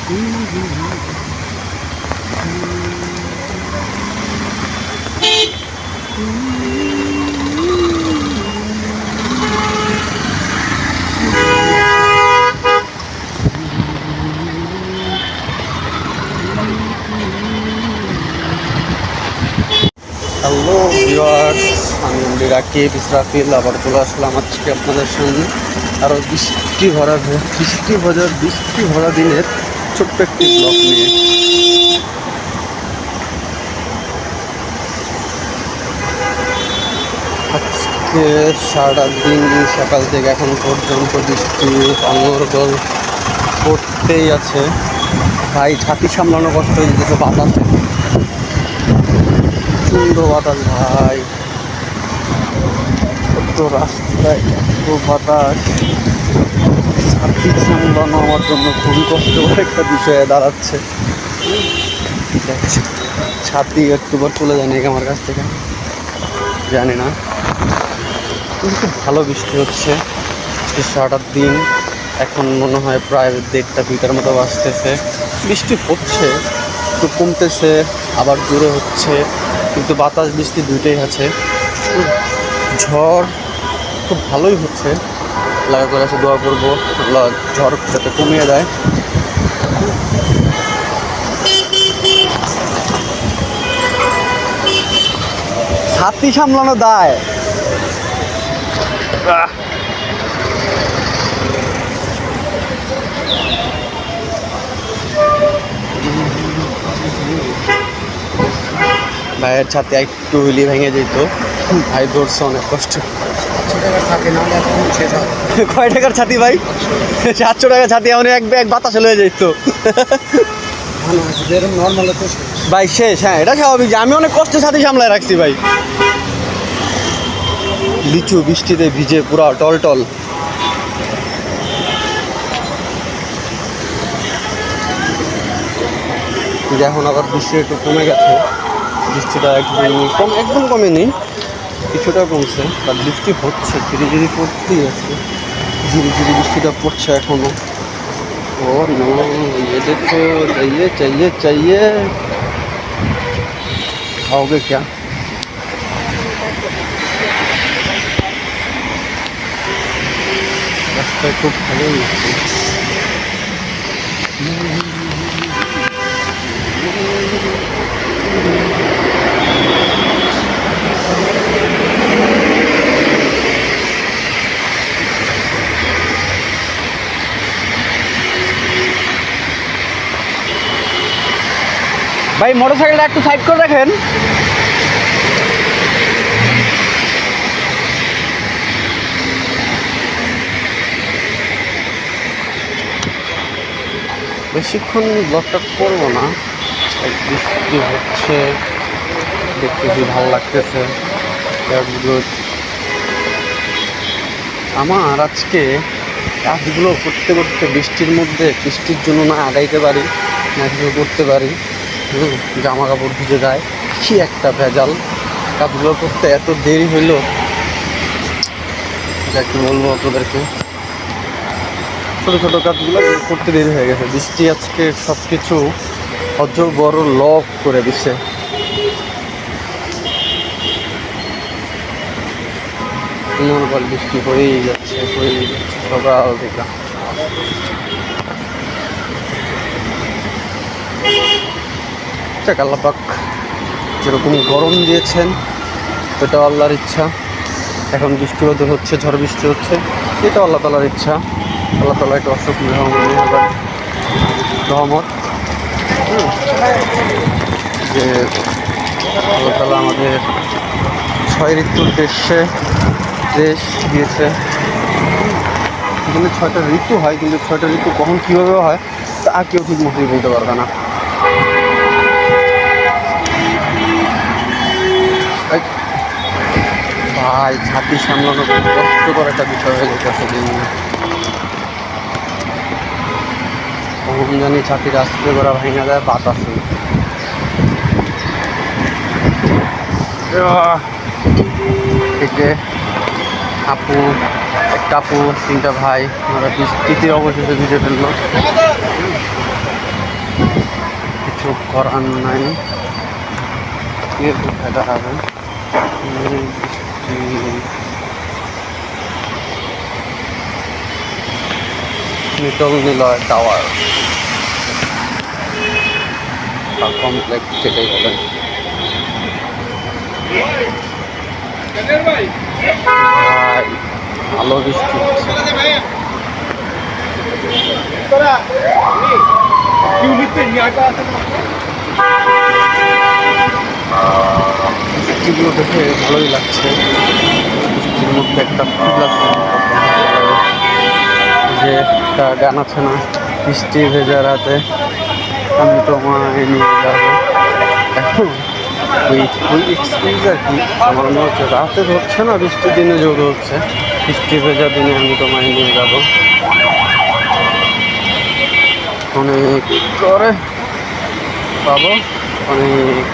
Hello viewers, আমি রাকিব ইসরাফিল আবার চলে আসলাম আজকে আপনাদের সামনে আরও বৃষ্টি ভরা দিনের ছোট্ট একটি ব্লগ নিয়ে। আজকে সারা দিন সকাল থেকে এখন পর্যন্ত বৃষ্টি অনর্গল পড়তেই আছে। ভাই ছাতি সামলানো কষ্ট হয়ে যেতে, বাতাস সুন্দর বাতাস ভাই, ছোট্ট রাস্তায় এত বাতাস, ছাতি সামলানো আমার জন্য খুবই কষ্টকর একটা বিষয়ে দাঁড়াচ্ছে। ছাতি একটু পর চলে যায় নাকি আমার কাছ থেকে, জানি না, কিন্তু খুব ভালো বৃষ্টি হচ্ছে সারাটা দিন। এখন মনে হয় প্রায় 1:30-2টার মতো বাজতেছে। বৃষ্টি হচ্ছে, একটু কমতেছে, আবার জোরে হচ্ছে, কিন্তু বাতাস বৃষ্টি দুইটাই আছে। ঝড় খুব ভালোই হচ্ছে, লাগা করে আছে, দোয়া করবো ঝড় যাতে কমিয়ে দেয়। ছাতি সামলানো দায়। ভাইয়ের ছাতি একটু হইলি ভেঙে যেত, ভাই ধরছে অনেক কষ্ট। কয় টাকার ছাতি ভাই? 700 টাকার ছাতি, এমন এক ব্যাগ বাতাস হয়ে যেত ভাই, শেষ। হ্যাঁ, এটা স্বাভাবিক, আমি অনেক কষ্টে ছাতি সামলায় রাখছি ভাই। লিচু বৃষ্টিতে ভিজে পুরা টল। এখন আবার বৃষ্টি একটু কমে গেছে, বৃষ্টিটা একদম কমেনি, কিছুটা কমছে, বাট বৃষ্টি হচ্ছে, ধীরে পড়তেই আছে, ধীরে বৃষ্টিটা পড়ছে এখনো। ও নো, ये देखो, चाहिए खाओगे क्या? রাস্তায় খুব ভালোই হচ্ছে। ভাই মোটরসাইকেলটা একটু সাইড করে রাখেন। বেশিক্ষণ ব্লগটা করবো না, বৃষ্টি হচ্ছে, দেখতেছি ভালো লাগতেছে। আমার আজকে কাজগুলো করতে বৃষ্টির মধ্যে, বৃষ্টির জন্য না আগাইতে পারি না কিছু করতে পারি, জামা কাপড় ভিজে যায়, কি একটা ভেজাল। কাজগুলো করতে এত দেরি হইলো, যা কি বলবো আপনাদেরকে। ছোটো কাজগুলো করতে দেরি হয়ে গেছে, বৃষ্টি আজকে সব কিছু বড় লক করে দিচ্ছে। নর্মাল বৃষ্টি হয়েই যাচ্ছে সকাল থেকে। আল্লাহ পাক যেরকম গরম দিয়েছেন, এটা আল্লাহর ইচ্ছা। এখন বৃষ্টি হচ্ছে, ঝড় বৃষ্টি হচ্ছে, এটা আল্লাহ তাআলার ইচ্ছা। আল্লাহ তাআলা একটা অসুখ রহমত, যে আল্লাহ তাআলা আমাদের 6 ঋতুর দেশ দিয়েছে। এখানে 6টা ঋতু হয়, কিন্তু 6টা ঋতু কখন কীভাবে হয় তা কেউ ঠিক মতোই বলতে পারবে না। ভাই ছাতি সামলানো খুব কষ্টকর একটা বিষয় হয়ে যেতেছে দিন। কখন জানি ছাতির আস্তে করা ভেঙে যায় বাতাসে। থেকে একটা আপু 3টা ভাই, আমরা বৃষ্টিতে অবশেষে ভিজে ফেললো। করার নাই, কোথায় দাঁড়াবে? নিটল নিলয় টাওয়ার কমপ্লেক্স, যেটাই বলেন। ভাই ভালো বৃষ্টি হচ্ছে। বৃষ্টিগুলো দেখে ভালোই লাগছে। বৃষ্টির মধ্যে একটা ফিল আছে, যে একটা গান আছে না, বৃষ্টি ভেজা রাতে আমি তোমায় নিয়ে যাবো। এখন ওই এক্সকিউজ আর কি, আমার মনে হচ্ছে রাতে ধরছে না, বৃষ্টির দিনে যেহেতু হচ্ছে, বৃষ্টি ভেজা দিনে আমি তোমায় নিয়ে যাবো। অনেক করে পাবো, অনেক